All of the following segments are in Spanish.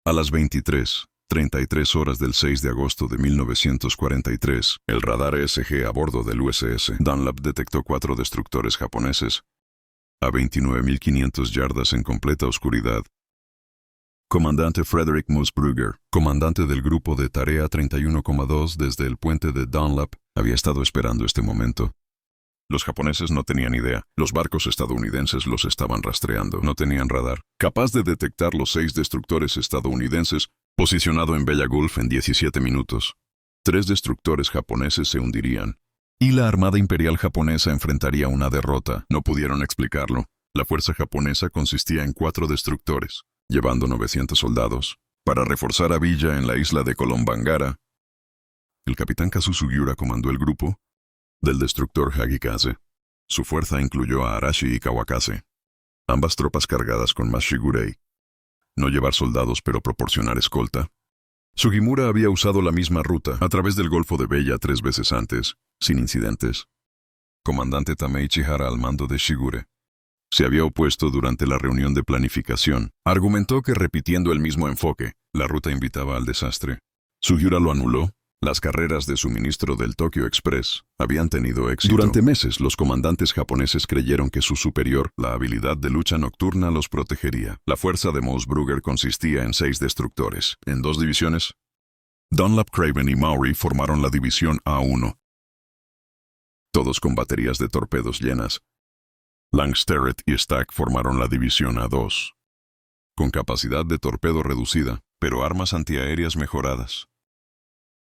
A las 23:33 horas del 6 de agosto de 1943, el radar ESG a bordo del USS Dunlap detectó 4 destructores japoneses a 29.500 yardas en completa oscuridad. Comandante Frederick Musbrugger, comandante del grupo de tarea 31,2 desde el puente de Dunlap, había estado esperando este momento. Los japoneses no tenían idea. Los barcos estadounidenses los estaban rastreando. No tenían radar capaz de detectar los 6 destructores estadounidenses posicionado en Bella Gulf en 17 minutos. 3 destructores japoneses se hundirían, y la Armada Imperial japonesa enfrentaría una derrota. No pudieron explicarlo. La fuerza japonesa consistía en 4 destructores, llevando 900 soldados, para reforzar a Villa en la isla de Kolombangara. El capitán Kazu Sugiura comandó el grupo del destructor Hagikaze. Su fuerza incluyó a Arashi y Kawakase, ambas tropas cargadas con Mashigurei. No llevar soldados pero proporcionar escolta. Sugimura había usado la misma ruta a través del Golfo de Bella 3 veces antes, sin incidentes. Comandante Tamei Chihara al mando de Shigure se había opuesto durante la reunión de planificación. Argumentó que repitiendo el mismo enfoque, la ruta invitaba al desastre. Sugiura lo anuló. Las carreras de suministro del Tokyo Express habían tenido éxito. Durante meses, los comandantes japoneses creyeron que su superior, la habilidad de lucha nocturna, los protegería. La fuerza de Musbrugger consistía en 6 destructores, en 2 divisiones. Dunlap, Craven y Maury formaron la división A1, todos con baterías de torpedos llenas. Langsterret y Stack formaron la división A2, con capacidad de torpedo reducida, pero armas antiaéreas mejoradas.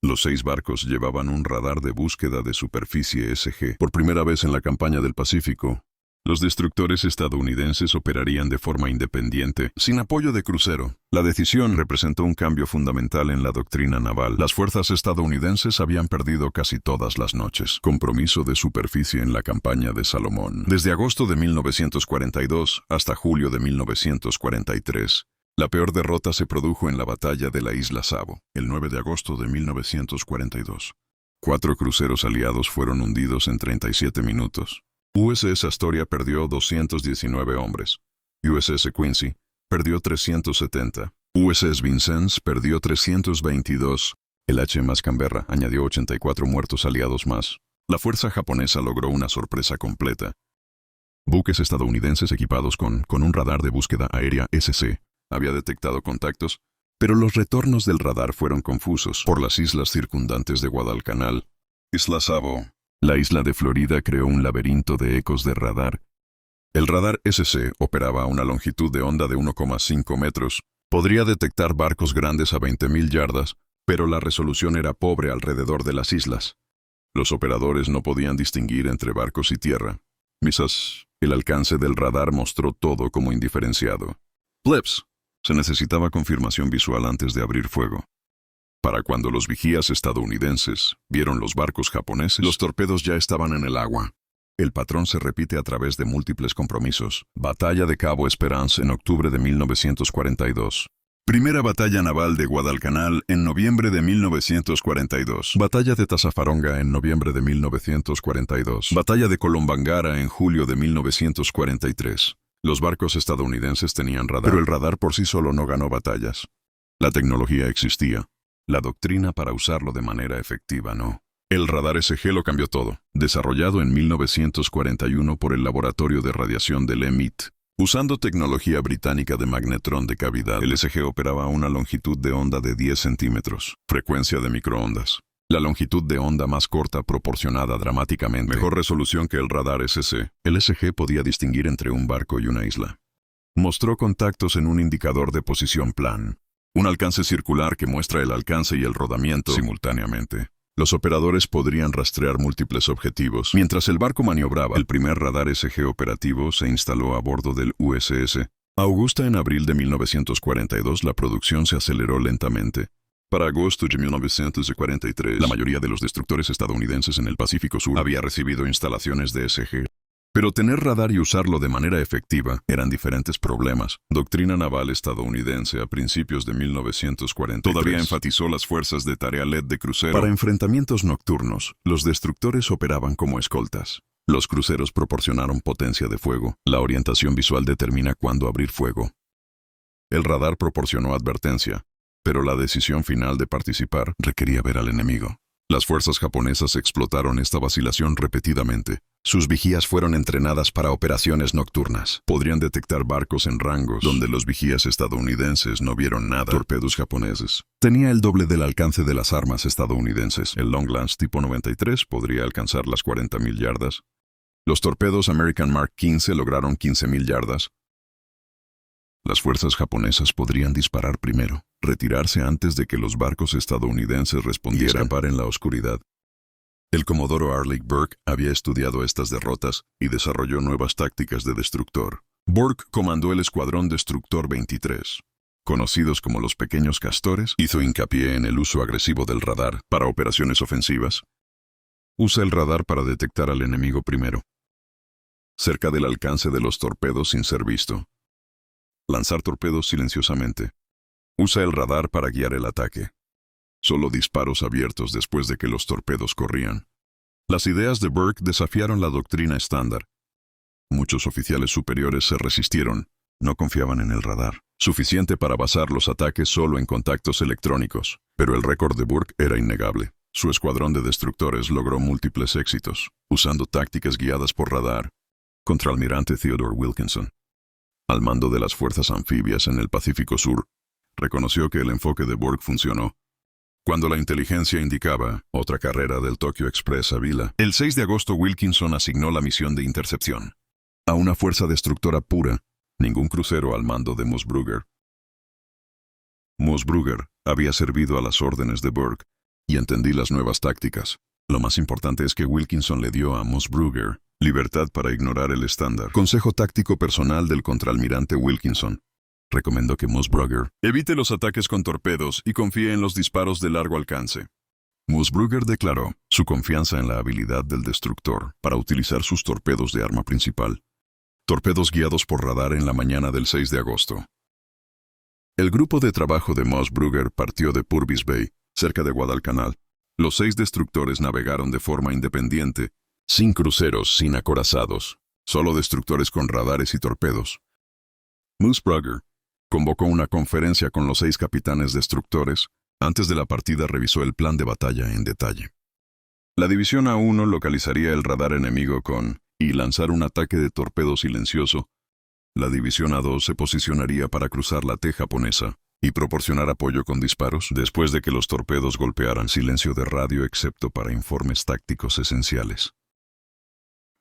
Los 6 barcos llevaban un radar de búsqueda de superficie SG. Por primera vez en la campaña del Pacífico, los destructores estadounidenses operarían de forma independiente, sin apoyo de crucero. La decisión representó un cambio fundamental en la doctrina naval. Las fuerzas estadounidenses habían perdido casi todas las noches. Compromiso de superficie en la campaña de Salomón. Desde agosto de 1942 hasta julio de 1943, la peor derrota se produjo en la batalla de la isla Savo, el 9 de agosto de 1942. 4 cruceros aliados fueron hundidos en 37 minutos. USS Astoria perdió 219 hombres. USS Quincy perdió 370. USS Vincennes perdió 322. El HMAS Canberra añadió 84 muertos aliados más. La fuerza japonesa logró una sorpresa completa. Buques estadounidenses equipados con un radar de búsqueda aérea SC había detectado contactos, pero los retornos del radar fueron confusos. Por las islas circundantes de Guadalcanal, Isla Savo, la isla de Florida creó un laberinto de ecos de radar. El radar SC operaba a una longitud de onda de 1,5 metros. Podría detectar barcos grandes a 20.000 yardas, pero la resolución era pobre alrededor de las islas. Los operadores no podían distinguir entre barcos y tierra. El alcance del radar mostró todo como indiferenciado. Plebs. Se necesitaba confirmación visual antes de abrir fuego. Para cuando los vigías estadounidenses vieron los barcos japoneses, los torpedos ya estaban en el agua. El patrón se repite a través de múltiples compromisos. Batalla de Cabo Esperance en octubre de 1942. Primera batalla naval de Guadalcanal en noviembre de 1942. Batalla de Tazafaronga en noviembre de 1942. Batalla de Kolombangara en julio de 1943. Los barcos estadounidenses tenían radar, pero el radar por sí solo no ganó batallas. La tecnología existía. La doctrina para usarlo de manera efectiva no. El radar SG lo cambió todo. Desarrollado en 1941 por el Laboratorio de Radiación del EMIT. Usando tecnología británica de magnetrón de cavidad, el SG operaba a una longitud de onda de 10 centímetros. Frecuencia de microondas. La longitud de onda más corta proporcionada dramáticamente. Mejor resolución que el radar SC. El SG podía distinguir entre un barco y una isla. Mostró contactos en un indicador de posición plan. Un alcance circular que muestra el alcance y el rodamiento simultáneamente. Los operadores podrían rastrear múltiples objetivos. Mientras el barco maniobraba, el primer radar SG operativo se instaló a bordo del USS Augusta en abril de 1942. La producción se aceleró lentamente. Para agosto de 1943, la mayoría de los destructores estadounidenses en el Pacífico Sur había recibido instalaciones de SG. Pero tener radar y usarlo de manera efectiva eran diferentes problemas. Doctrina naval estadounidense a principios de 1943 todavía enfatizó las fuerzas de tarea LED de crucero. Para enfrentamientos nocturnos, los destructores operaban como escoltas. Los cruceros proporcionaron potencia de fuego. La orientación visual determina cuándo abrir fuego. El radar proporcionó advertencia, pero la decisión final de participar requería ver al enemigo. Las fuerzas japonesas explotaron esta vacilación repetidamente. Sus vigías fueron entrenadas para operaciones nocturnas. Podrían detectar barcos en rangos donde los vigías estadounidenses no vieron nada. Torpedos japoneses. Tenía el doble del alcance de las armas estadounidenses. El Long Lance tipo 93 podría alcanzar las 40.000 yardas. Los torpedos American Mark 15 lograron 15.000 yardas. Las fuerzas japonesas podrían disparar primero, retirarse antes de que los barcos estadounidenses respondieran y escapar en la oscuridad. El comodoro Arleigh Burke había estudiado estas derrotas y desarrolló nuevas tácticas de destructor. Burke comandó el Escuadrón Destructor 23. Conocidos como los Pequeños Castores, hizo hincapié en el uso agresivo del radar para operaciones ofensivas. Usa el radar para detectar al enemigo primero, cerca del alcance de los torpedos sin ser visto. Lanzar torpedos silenciosamente. Usa el radar para guiar el ataque. Solo disparos abiertos después de que los torpedos corrían. Las ideas de Burke desafiaron la doctrina estándar. Muchos oficiales superiores se resistieron, no confiaban en el radar, suficiente para basar los ataques solo en contactos electrónicos. Pero el récord de Burke era innegable. Su escuadrón de destructores logró múltiples éxitos, usando tácticas guiadas por radar. Contraalmirante Theodore Wilkinson, al mando de las fuerzas anfibias en el Pacífico Sur, reconoció que el enfoque de Burke funcionó. Cuando la inteligencia indicaba otra carrera del Tokyo Express a Vila, el 6 de agosto Wilkinson asignó la misión de intercepción a una fuerza destructora pura, ningún crucero al mando de Moosbrugger. Moosbrugger había servido a las órdenes de Burke y entendí las nuevas tácticas. Lo más importante es que Wilkinson le dio a Moosbrugger libertad para ignorar el estándar. Consejo táctico personal del contraalmirante Wilkinson. Recomendó que Moosbrugger evite los ataques con torpedos y confíe en los disparos de largo alcance. Moosbrugger declaró su confianza en la habilidad del destructor para utilizar sus torpedos de arma principal. Torpedos guiados por radar en la mañana del 6 de agosto. El grupo de trabajo de Moosbrugger partió de Purvis Bay, cerca de Guadalcanal. Los 6 destructores navegaron de forma independiente, sin cruceros, sin acorazados, solo destructores con radares y torpedos. Moosbrugger convocó una conferencia con los 6 capitanes destructores. Antes de la partida revisó el plan de batalla en detalle. La división A1 localizaría el radar enemigo y lanzar un ataque de torpedo silencioso. La división A2 se posicionaría para cruzar la T japonesa y proporcionar apoyo con disparos después de que los torpedos golpearan. Silencio de radio excepto para informes tácticos esenciales.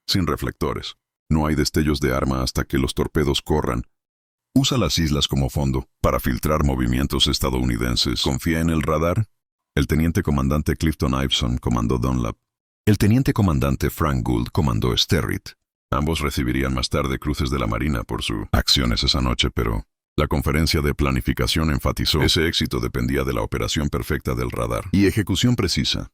Sin reflectores. No hay destellos de arma hasta que los torpedos corran. Usa las islas como fondo para filtrar movimientos estadounidenses. Confía en el radar. El teniente comandante Clifton Iveson comandó Dunlap. El teniente comandante Frank Gould comandó Sterrit. Ambos recibirían más tarde cruces de la Marina por sus acciones esa noche, pero la conferencia de planificación enfatizó ese éxito dependía de la operación perfecta del radar y ejecución precisa.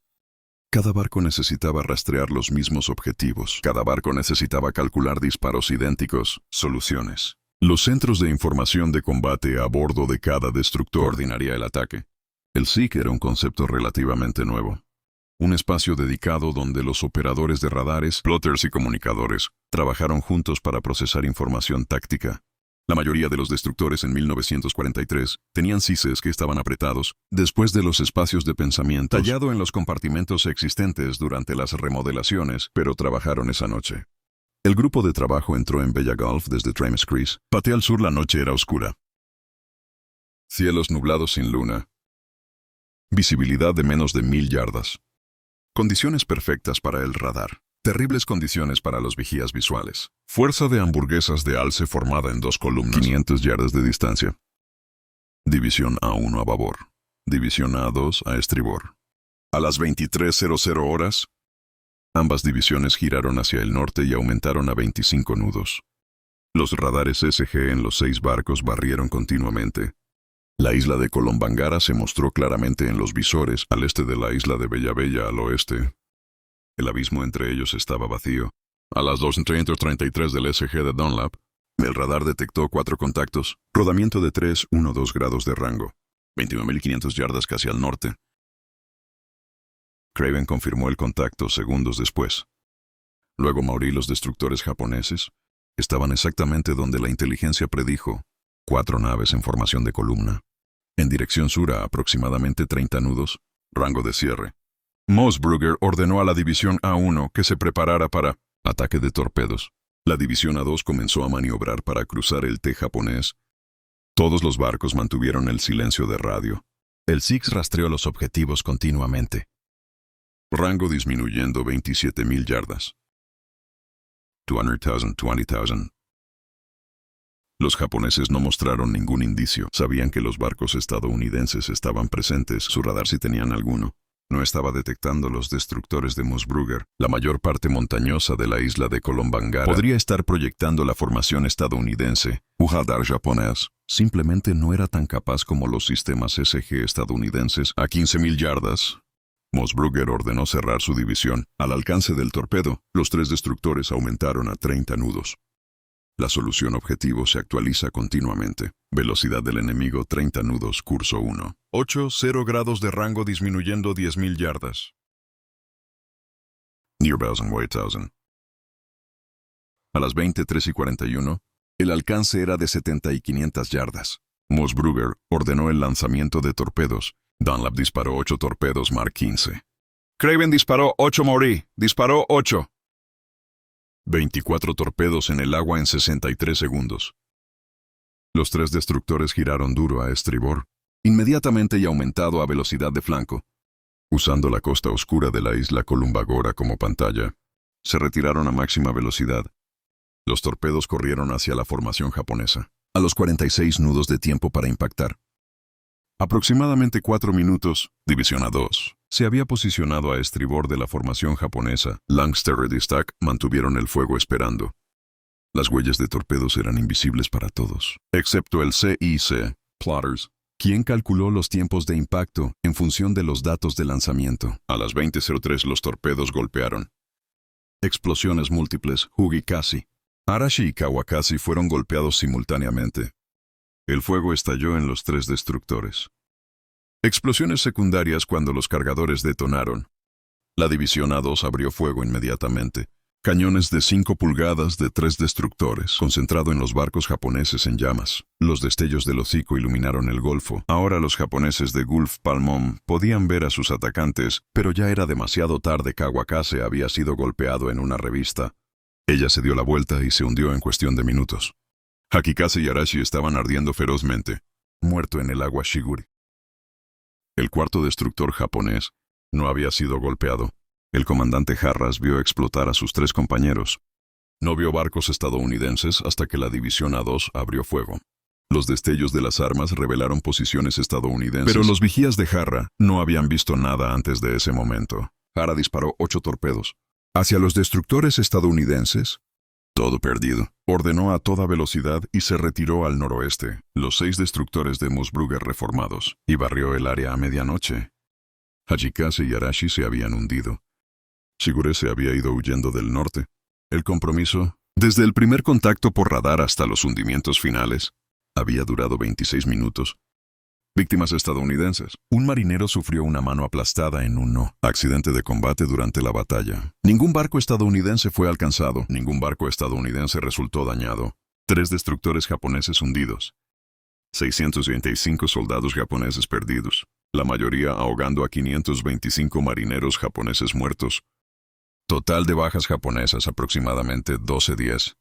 Cada barco necesitaba rastrear los mismos objetivos. Cada barco necesitaba calcular disparos idénticos, soluciones. Los centros de información de combate a bordo de cada destructor coordinaría el ataque. El SIC era un concepto relativamente nuevo. Un espacio dedicado donde los operadores de radares, plotters y comunicadores trabajaron juntos para procesar información táctica. La mayoría de los destructores en 1943 tenían CISes que estaban apretados después de los espacios de pensamiento tallado en los compartimentos existentes durante las remodelaciones, pero trabajaron esa noche. El grupo de trabajo entró en Bella Gulf desde Trames Crease. Patea al sur, la noche era oscura. Cielos nublados sin luna. Visibilidad de menos de 1000 yardas. Condiciones perfectas para el radar. Terribles condiciones para los vigías visuales. Fuerza de hamburguesas de alce formada en 2 columnas. 500 yardas de distancia. División A1 a babor. División A2 a estribor. A las 23:00 horas, ambas divisiones giraron hacia el norte y aumentaron a 25 nudos. Los radares SG en los 6 barcos barrieron continuamente. La isla de Colombangara se mostró claramente en los visores al este de la isla de Bella Bella al oeste. El abismo entre ellos estaba vacío. A las 2:33 del SG de Dunlap, el radar detectó 4 contactos. Rodamiento de 3,12 grados de rango. 29.500 yardas casi al norte. Craven confirmó el contacto segundos después. Luego Mauri y los destructores japoneses estaban exactamente donde la inteligencia predijo. 4 naves en formación de columna. En dirección sur a aproximadamente 30 nudos. Rango de cierre. Moosbrugger ordenó a la División A1 que se preparara para ataque de torpedos. La División A2 comenzó a maniobrar para cruzar el T japonés. Todos los barcos mantuvieron el silencio de radio. El Six rastreó los objetivos continuamente. Rango disminuyendo 27.000 yardas. 200,000, 20,000. Los japoneses no mostraron ningún indicio. Sabían que los barcos estadounidenses estaban presentes. Su radar, si tenían alguno, no estaba detectando los destructores de Moosbrugger. La mayor parte montañosa de la isla de Kolombangara podría estar proyectando la formación estadounidense. Un radar japonés simplemente no era tan capaz como los sistemas SG estadounidenses. A 15.000 yardas, Moosbrugger ordenó cerrar su división. Al alcance del torpedo, los 3 destructores aumentaron a 30 nudos. La solución objetivo se actualiza continuamente. Velocidad del enemigo 30 nudos, curso 1. 0 grados de rango disminuyendo 10.000 yardas. Near 1,000. A las 23:41, el alcance era de 70 y 500 yardas. Moosbrugger ordenó el lanzamiento de torpedos. Dunlap disparó 8 torpedos Mark 15. Craven disparó 8 Maury. Disparó 8. 24 torpedos en el agua en 63 segundos. Los 3 destructores giraron duro a estribor, inmediatamente y aumentado a velocidad de flanco. Usando la costa oscura de la isla Kolombangara como pantalla, se retiraron a máxima velocidad. Los torpedos corrieron hacia la formación japonesa, a los 46 nudos de tiempo para impactar. Aproximadamente 4 minutos, División A2 se había posicionado a estribor de la formación japonesa. Langster y Stack mantuvieron el fuego esperando. Las huellas de torpedos eran invisibles para todos, excepto el CIC, Plotters, quien calculó los tiempos de impacto en función de los datos de lanzamiento. A las 20:03 los torpedos golpearon. Explosiones múltiples, Hugikasi. Arashi y Kawakasi fueron golpeados simultáneamente. El fuego estalló en los 3 destructores. Explosiones secundarias cuando los cargadores detonaron. La División A2 abrió fuego inmediatamente. Cañones de 5 pulgadas de 3 destructores, concentrado en los barcos japoneses en llamas. Los destellos del hocico iluminaron el golfo. Ahora los japoneses de Gulf Palmom podían ver a sus atacantes, pero ya era demasiado tarde. Kawakase había sido golpeado en una revista. Ella se dio la vuelta y se hundió en cuestión de minutos. Hakikase y Arashi estaban ardiendo ferozmente, muerto en el agua Shiguri. El 4º destructor japonés no había sido golpeado. El comandante Harras vio explotar a sus 3 compañeros. No vio barcos estadounidenses hasta que la División A2 abrió fuego. Los destellos de las armas revelaron posiciones estadounidenses, pero los vigías de Harra no habían visto nada antes de ese momento. Harra disparó 8 torpedos hacia los destructores estadounidenses. Todo perdido. Ordenó a toda velocidad y se retiró al noroeste, los 6 destructores de Moosbrugger reformados, y barrió el área a medianoche. Hachikase y Arashi se habían hundido. Shigure se había ido huyendo del norte. El compromiso, desde el primer contacto por radar hasta los hundimientos finales, había durado 26 minutos. Víctimas estadounidenses. Un marinero sufrió una mano aplastada en un accidente de combate durante la batalla. Ningún barco estadounidense fue alcanzado. Ningún barco estadounidense resultó dañado. 3 destructores japoneses hundidos. 625 soldados japoneses perdidos. La mayoría ahogando a 525 marineros japoneses muertos. Total de bajas japonesas aproximadamente 12-10.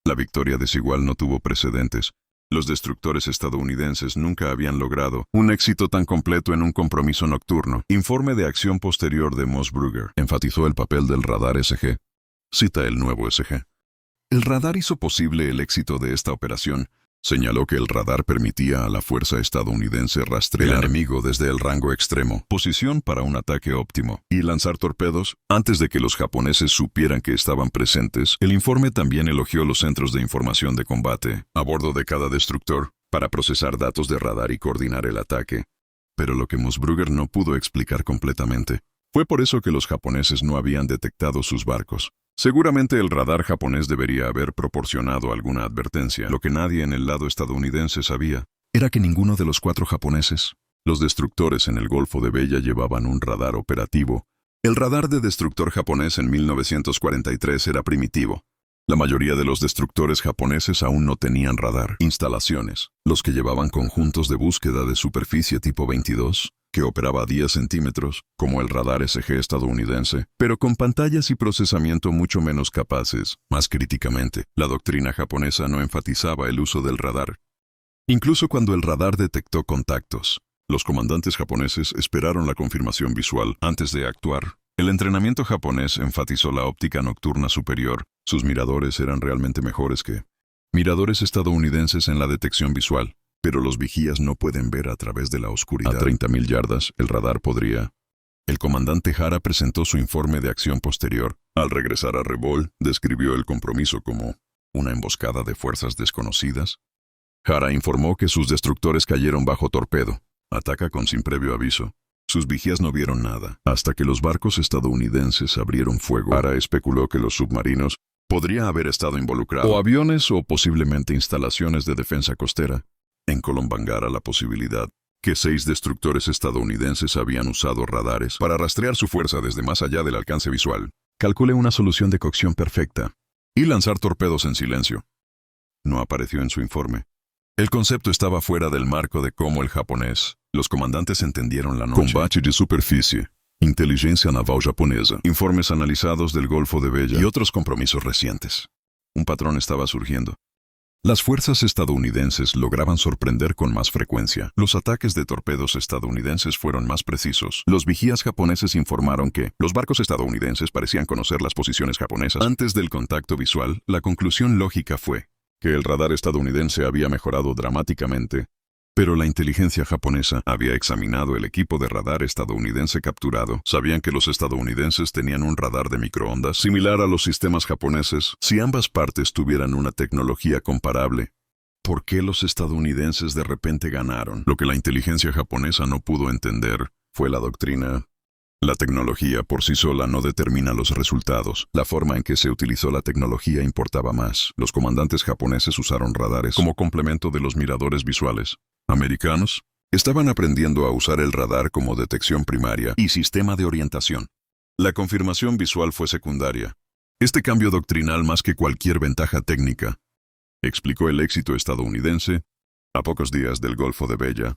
La victoria desigual no tuvo precedentes. Los destructores estadounidenses nunca habían logrado un éxito tan completo en un compromiso nocturno. Informe de acción posterior de Moosbrugger enfatizó el papel del radar SG. Cita el nuevo SG. El radar hizo posible el éxito de esta operación. Señaló que el radar permitía a la fuerza estadounidense rastrear al enemigo desde el rango extremo, posición para un ataque óptimo, y lanzar torpedos antes de que los japoneses supieran que estaban presentes. El informe también elogió los centros de información de combate a bordo de cada destructor para procesar datos de radar y coordinar el ataque. Pero lo que Moosbrugger no pudo explicar completamente fue por eso que los japoneses no habían detectado sus barcos. Seguramente el radar japonés debería haber proporcionado alguna advertencia. Lo que nadie en el lado estadounidense sabía era que ninguno de los 4 japoneses, los destructores en el Golfo de Bella, llevaban un radar operativo. El radar de destructor japonés en 1943 era primitivo. La mayoría de los destructores japoneses aún no tenían radar. Instalaciones. Los que llevaban conjuntos de búsqueda de superficie tipo 22, que operaba a 10 centímetros, como el radar SG estadounidense, pero con pantallas y procesamiento mucho menos capaces. Más críticamente, la doctrina japonesa no enfatizaba el uso del radar. Incluso cuando el radar detectó contactos, los comandantes japoneses esperaron la confirmación visual antes de actuar. El entrenamiento japonés enfatizó la óptica nocturna superior. Sus miradores eran realmente mejores que miradores estadounidenses en la detección visual, pero los vigías no pueden ver a través de la oscuridad. A 30.000 yardas, el radar podría. El comandante Hara presentó su informe de acción posterior. Al regresar a Revoll, describió el compromiso como una emboscada de fuerzas desconocidas. Hara informó que sus destructores cayeron bajo torpedo. Ataca sin previo aviso. Sus vigías no vieron nada, hasta que los barcos estadounidenses abrieron fuego. Hara especuló que los submarinos podrían haber estado involucrados, o aviones o posiblemente instalaciones de defensa costera. En Colombangara la posibilidad que 6 destructores estadounidenses habían usado radares para rastrear su fuerza desde más allá del alcance visual. Calculé una solución de cocción perfecta y lanzar torpedos en silencio. No apareció en su informe. El concepto estaba fuera del marco de cómo el japonés. Los comandantes entendieron la noche. Combate de superficie. Inteligencia naval japonesa. Informes analizados del Golfo de Bella y otros compromisos recientes. Un patrón estaba surgiendo. Las fuerzas estadounidenses lograban sorprender con más frecuencia. Los ataques de torpedos estadounidenses fueron más precisos. Los vigías japoneses informaron que los barcos estadounidenses parecían conocer las posiciones japonesas. Antes del contacto visual, la conclusión lógica fue que el radar estadounidense había mejorado dramáticamente, pero la inteligencia japonesa había examinado el equipo de radar estadounidense capturado. Sabían que los estadounidenses tenían un radar de microondas similar a los sistemas japoneses. Si ambas partes tuvieran una tecnología comparable, ¿por qué los estadounidenses de repente ganaron? Lo que la inteligencia japonesa no pudo entender fue la doctrina. La tecnología por sí sola no determina los resultados. La forma en que se utilizó la tecnología importaba más. Los comandantes japoneses usaron radares como complemento de los miradores visuales. Americanos estaban aprendiendo a usar el radar como detección primaria y sistema de orientación. La confirmación visual fue secundaria. Este cambio doctrinal más que cualquier ventaja técnica explicó el éxito estadounidense. A pocos días del Golfo de Bella,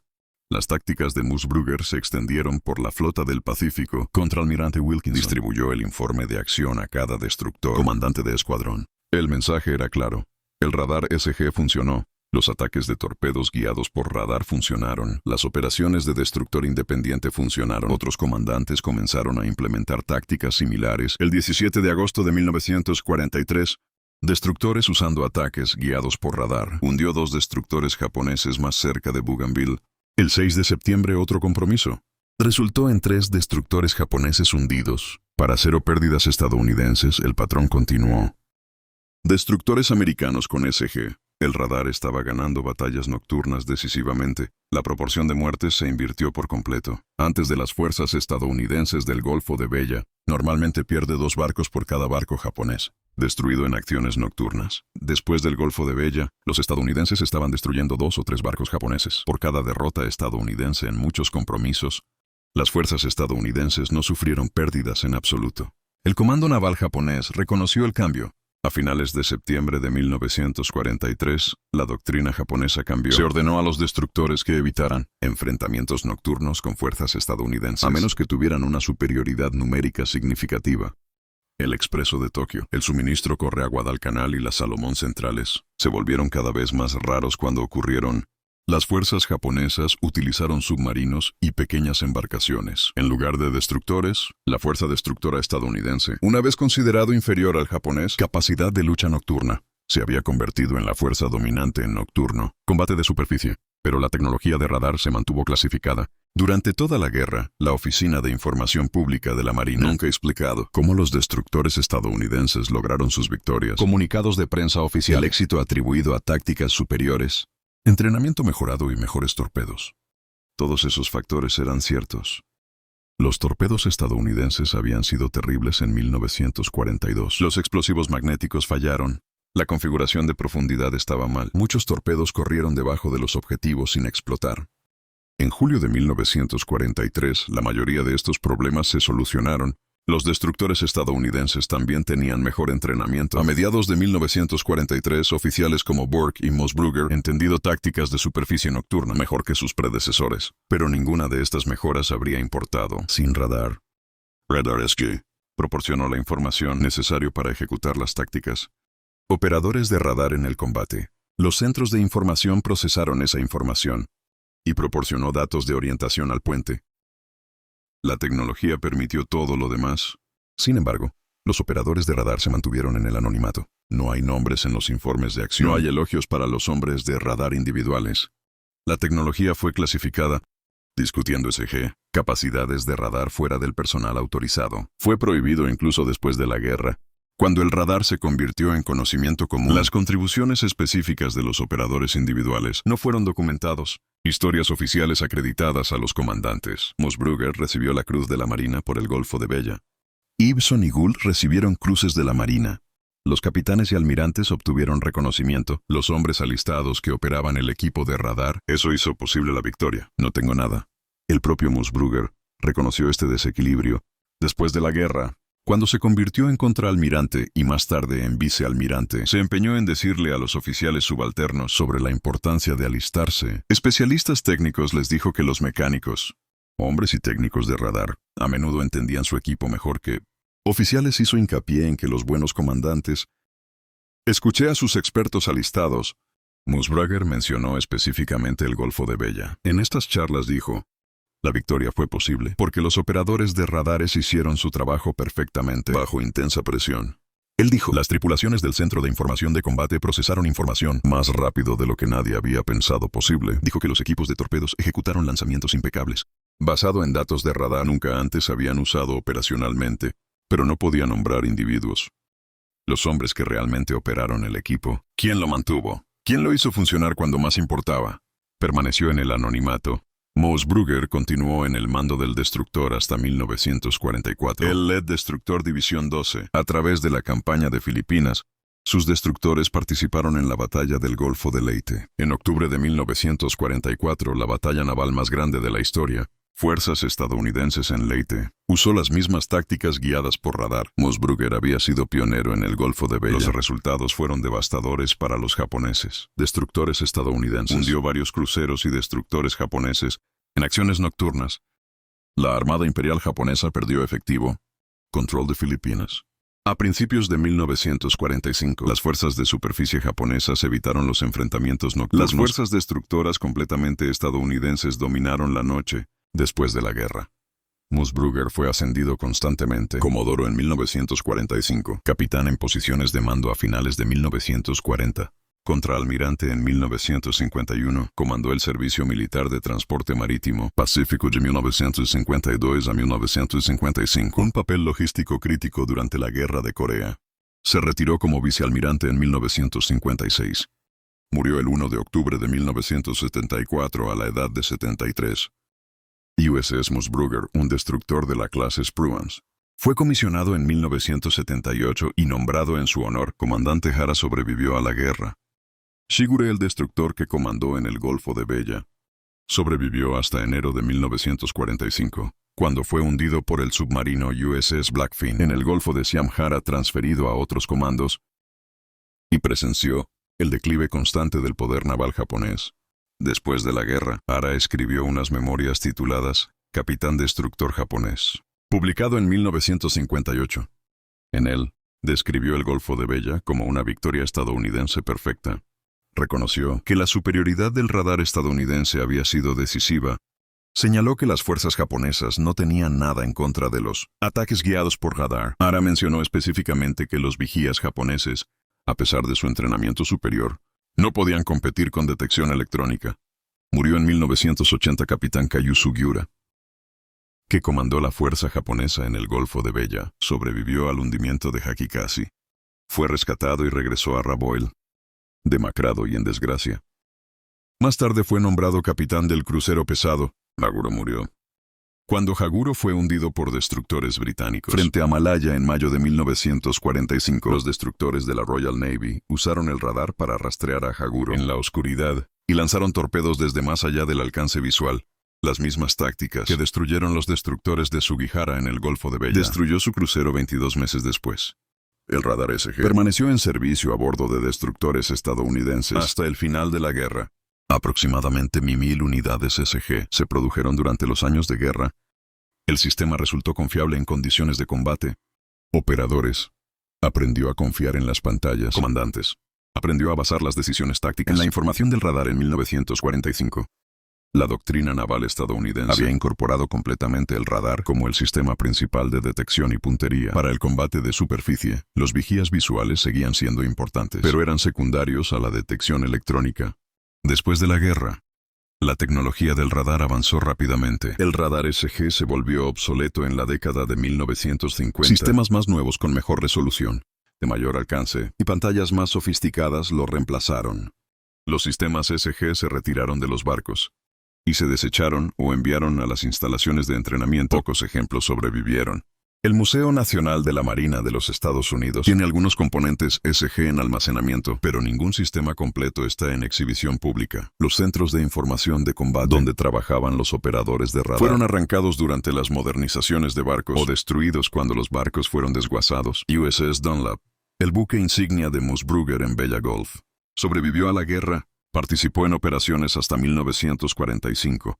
las tácticas de Musburger se extendieron por la flota del Pacífico. Contraalmirante Wilkinson distribuyó el informe de acción a cada destructor, comandante de escuadrón. El mensaje era claro. El radar SG funcionó. Los ataques de torpedos guiados por radar funcionaron. Las operaciones de destructor independiente funcionaron. Otros comandantes comenzaron a implementar tácticas similares. El 17 de agosto de 1943, destructores usando ataques guiados por radar hundió 2 destructores japoneses más cerca de Bougainville. El 6 de septiembre otro compromiso. Resultó en 3 destructores japoneses hundidos. Para 0 pérdidas estadounidenses, el patrón continuó. Destructores americanos con SG. El radar estaba ganando batallas nocturnas decisivamente. La proporción de muertes se invirtió por completo. Antes de las fuerzas estadounidenses del Golfo de Bella, normalmente pierde 2 barcos por cada barco japonés, destruido en acciones nocturnas. Después del Golfo de Bella, los estadounidenses estaban destruyendo 2 o 3 barcos japoneses. Por cada derrota estadounidense en muchos compromisos, las fuerzas estadounidenses no sufrieron pérdidas en absoluto. El Comando Naval japonés reconoció el cambio. A finales de septiembre de 1943, la doctrina japonesa cambió. Se ordenó a los destructores que evitaran enfrentamientos nocturnos con fuerzas estadounidenses, a menos que tuvieran una superioridad numérica significativa. El expreso de Tokio, el suministro corre a Guadalcanal y las Salomón centrales se volvieron cada vez más raros cuando ocurrieron. Las fuerzas japonesas utilizaron submarinos y pequeñas embarcaciones. En lugar de destructores, la fuerza destructora estadounidense, una vez considerado inferior al japonés, capacidad de lucha nocturna, se había convertido en la fuerza dominante en nocturno, combate de superficie, pero la tecnología de radar se mantuvo clasificada. Durante toda la guerra, la Oficina de Información Pública de la Marina nunca ha explicado cómo los destructores estadounidenses lograron sus victorias. Comunicados de prensa oficial, el éxito atribuido a tácticas superiores, entrenamiento mejorado y mejores torpedos. Todos esos factores eran ciertos. Los torpedos estadounidenses habían sido terribles en 1942. Los explosivos magnéticos fallaron. La configuración de profundidad estaba mal. Muchos torpedos corrieron debajo de los objetivos sin explotar. En julio de 1943, la mayoría de estos problemas se solucionaron Los destructores estadounidenses también tenían mejor entrenamiento. A mediados de 1943, oficiales como Burke y Moosbrugger entendido tácticas de superficie nocturna mejor que sus predecesores. Pero ninguna de estas mejoras habría importado sin radar. Radar SG proporcionó la información necesaria para ejecutar las tácticas. Operadores de radar en el combate. Los centros de información procesaron esa información y proporcionó datos de orientación al puente. La tecnología permitió todo lo demás. Sin embargo, los operadores de radar se mantuvieron en el anonimato. No hay nombres en los informes de acción. No hay elogios para los hombres de radar individuales. La tecnología fue clasificada, discutiendo SG, capacidades de radar fuera del personal autorizado. Fue prohibido incluso después de la guerra, cuando el radar se convirtió en conocimiento común. Las contribuciones específicas de los operadores individuales no fueron documentados. Historias oficiales acreditadas a los comandantes. Moosbrugger recibió la Cruz de la Marina por el Golfo de Bella. Ibson y Gould recibieron cruces de la Marina. Los capitanes y almirantes obtuvieron reconocimiento. Los hombres alistados que operaban el equipo de radar, eso hizo posible la victoria. No tengo nada. El propio Moosbrugger reconoció este desequilibrio. Después de la guerra, cuando se convirtió en contraalmirante y más tarde en vicealmirante, se empeñó en decirle a los oficiales subalternos sobre la importancia de alistarse. Especialistas técnicos les dijo que los mecánicos, hombres y técnicos de radar, a menudo entendían su equipo mejor que oficiales. Hizo hincapié en que los buenos comandantes. Escuché a sus expertos alistados. Moosbrugger mencionó específicamente el Golfo de Bella. En estas charlas dijo: la victoria fue posible porque los operadores de radares hicieron su trabajo perfectamente bajo intensa presión. Él dijo: las tripulaciones del Centro de Información de Combate procesaron información más rápido de lo que nadie había pensado posible. Dijo que los equipos de torpedos ejecutaron lanzamientos impecables. Basado en datos de radar nunca antes habían usado operacionalmente, pero no podía nombrar individuos. Los hombres que realmente operaron el equipo. ¿Quién lo mantuvo? ¿Quién lo hizo funcionar cuando más importaba? Permaneció en el anonimato. Moosbrugger continuó en el mando del destructor hasta 1944. El LED Destructor División 12. A través de la campaña de Filipinas, sus destructores participaron en la batalla del Golfo de Leyte. En octubre de 1944, la batalla naval más grande de la historia, fuerzas estadounidenses en Leyte, usó las mismas tácticas guiadas por radar. Moosbrugger había sido pionero en el Golfo de Bella. Los resultados fueron devastadores para los japoneses. Destructores estadounidenses. Hundió varios cruceros y destructores japoneses en acciones nocturnas. La Armada Imperial japonesa perdió efectivo control de Filipinas. A principios de 1945, las fuerzas de superficie japonesas evitaron los enfrentamientos nocturnos. Las fuerzas destructoras completamente estadounidenses dominaron la noche. Después de la guerra, Moosbrugger fue ascendido constantemente. Comodoro en 1945, capitán en posiciones de mando a finales de 1940, contraalmirante en 1951, comandó el Servicio Militar de Transporte Marítimo Pacífico de 1952 a 1955, un papel logístico crítico durante la Guerra de Corea. Se retiró como vicealmirante en 1956. Murió el 1 de octubre de 1974 a la edad de 73. USS Moosbrugger, un destructor de la clase Spruance. Fue comisionado en 1978 y nombrado en su honor. Comandante Hara sobrevivió a la guerra. Shigure, el destructor que comandó en el Golfo de Bella, sobrevivió hasta enero de 1945, cuando fue hundido por el submarino USS Blackfin en el Golfo de Siam. Hara, transferido a otros comandos, y presenció el declive constante del poder naval japonés. Después de la guerra, Hara escribió unas memorias tituladas Capitán Destructor Japonés, publicado en 1958. En él, describió el Golfo de Bella como una victoria estadounidense perfecta. Reconoció que la superioridad del radar estadounidense había sido decisiva. Señaló que las fuerzas japonesas no tenían nada en contra de los ataques guiados por radar. Hara mencionó específicamente que los vigías japoneses, a pesar de su entrenamiento superior, no podían competir con detección electrónica. Murió en 1980 capitán Kayu Sugiura, que comandó la fuerza japonesa en el Golfo de Bella. Sobrevivió al hundimiento de Hakikasi. Fue rescatado y regresó a Rabaul, demacrado y en desgracia. Más tarde fue nombrado capitán del crucero pesado. Haguro murió cuando Haguro fue hundido por destructores británicos. Frente a Malaya en mayo de 1945, los destructores de la Royal Navy usaron el radar para rastrear a Haguro en la oscuridad y lanzaron torpedos desde más allá del alcance visual. Las mismas tácticas que destruyeron los destructores de Sugihara en el Golfo de Bella. Destruyó su crucero 22 meses después. El radar SG permaneció en servicio a bordo de destructores estadounidenses hasta el final de la guerra. Aproximadamente 1,000 unidades SG se produjeron durante los años de guerra. El sistema resultó confiable en condiciones de combate. Operadores. Aprendió a confiar en las pantallas. Comandantes. Aprendió a basar las decisiones tácticas en la información del radar en 1945. La doctrina naval estadounidense había incorporado completamente el radar como el sistema principal de detección y puntería para el combate de superficie. Los vigías visuales seguían siendo importantes, pero eran secundarios a la detección electrónica. Después de la guerra, la tecnología del radar avanzó rápidamente. El radar SG se volvió obsoleto en la década de 1950. Sistemas más nuevos con mejor resolución, de mayor alcance y pantallas más sofisticadas lo reemplazaron. Los sistemas SG se retiraron de los barcos y se desecharon o enviaron a las instalaciones de entrenamiento. Pocos ejemplos sobrevivieron. El Museo Nacional de la Marina de los Estados Unidos tiene algunos componentes SG en almacenamiento, pero ningún sistema completo está en exhibición pública. Los centros de información de combate donde trabajaban los operadores de radar fueron arrancados durante las modernizaciones de barcos o destruidos cuando los barcos fueron desguazados. USS Dunlap, el buque insignia de Moosbrugger en Bella Gulf, sobrevivió a la guerra. Participó en operaciones hasta 1945,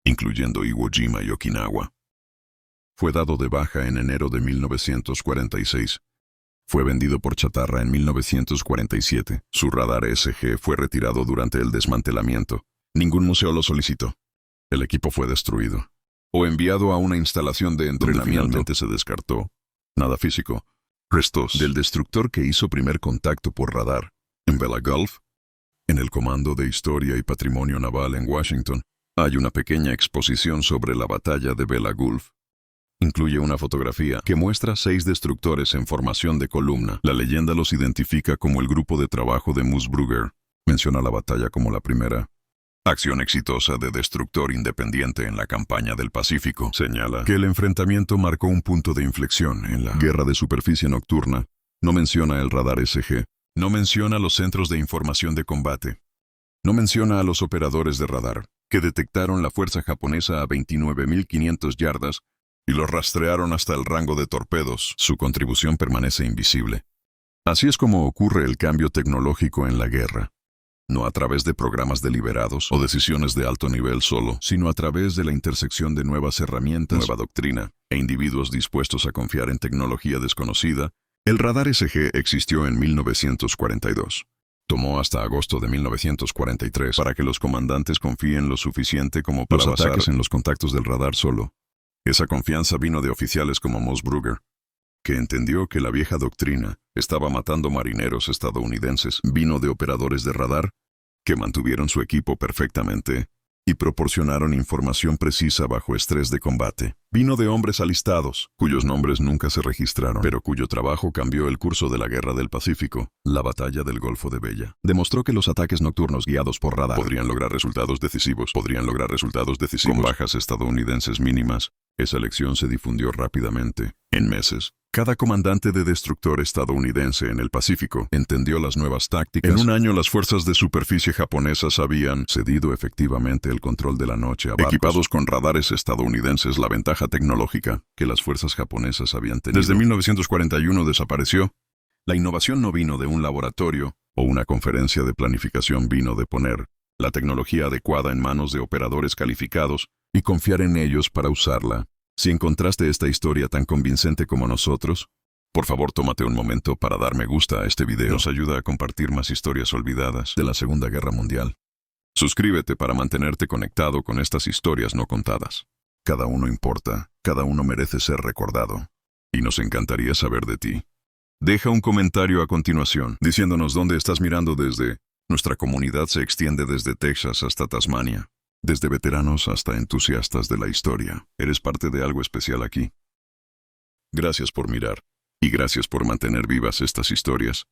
incluyendo Iwo Jima y Okinawa. Fue dado de baja en enero de 1946. Fue vendido por chatarra en 1947. Su radar SG fue retirado durante el desmantelamiento. Ningún museo lo solicitó. El equipo fue destruido o enviado a una instalación de entrenamiento. Donde finalmente se descartó. Nada físico. Restos del destructor que hizo primer contacto por radar en Bella Gulf. En el Comando de Historia y Patrimonio Naval en Washington, hay una pequeña exposición sobre la batalla de Bella Gulf. Incluye una fotografía que muestra 6 destructores en formación de columna. La leyenda los identifica como el grupo de trabajo de Moosbrugger. Menciona la batalla como la primera acción exitosa de destructor independiente en la campaña del Pacífico. Señala que el enfrentamiento marcó un punto de inflexión en la guerra de superficie nocturna. No menciona el radar SG. No menciona los centros de información de combate. No menciona a los operadores de radar, que detectaron la fuerza japonesa a 29.500 yardas y los rastrearon hasta el rango de torpedos. Su contribución permanece invisible. Así es como ocurre el cambio tecnológico en la guerra. No a través de programas deliberados o decisiones de alto nivel solo, sino a través de la intersección de nuevas herramientas, nueva doctrina e individuos dispuestos a confiar en tecnología desconocida. El radar SG existió en 1942. Tomó hasta agosto de 1943 para que los comandantes confíen lo suficiente como para basar en los contactos del radar solo. Esa confianza vino de oficiales como Moosbrugger, que entendió que la vieja doctrina estaba matando marineros estadounidenses. Vino de operadores de radar, que mantuvieron su equipo perfectamente y proporcionaron información precisa bajo estrés de combate. Vino de hombres alistados, cuyos nombres nunca se registraron, pero cuyo trabajo cambió el curso de la Guerra del Pacífico. La batalla del Golfo de Bella demostró que los ataques nocturnos guiados por radar podrían lograr resultados decisivos. Con bajas estadounidenses mínimas. Esa lección se difundió rápidamente. En meses, cada comandante de destructor estadounidense en el Pacífico entendió las nuevas tácticas. En un año, las fuerzas de superficie japonesas habían cedido efectivamente el control de la noche a barcos equipados con radares estadounidenses. La ventaja tecnológica que las fuerzas japonesas habían tenido desde 1941 desapareció. La innovación no vino de un laboratorio o una conferencia de planificación, vino de poner la tecnología adecuada en manos de operadores calificados y confiar en ellos para usarla. Si encontraste esta historia tan convincente como nosotros, por favor tómate un momento para dar me gusta a este video. Nos ayuda a compartir más historias olvidadas de la Segunda Guerra Mundial. Suscríbete para mantenerte conectado con estas historias no contadas. Cada uno importa, cada uno merece ser recordado. Y nos encantaría saber de ti. Deja un comentario a continuación, diciéndonos dónde estás mirando desde. Nuestra comunidad se extiende desde Texas hasta Tasmania. Desde veteranos hasta entusiastas de la historia. Eres parte de algo especial aquí. Gracias por mirar. Y gracias por mantener vivas estas historias.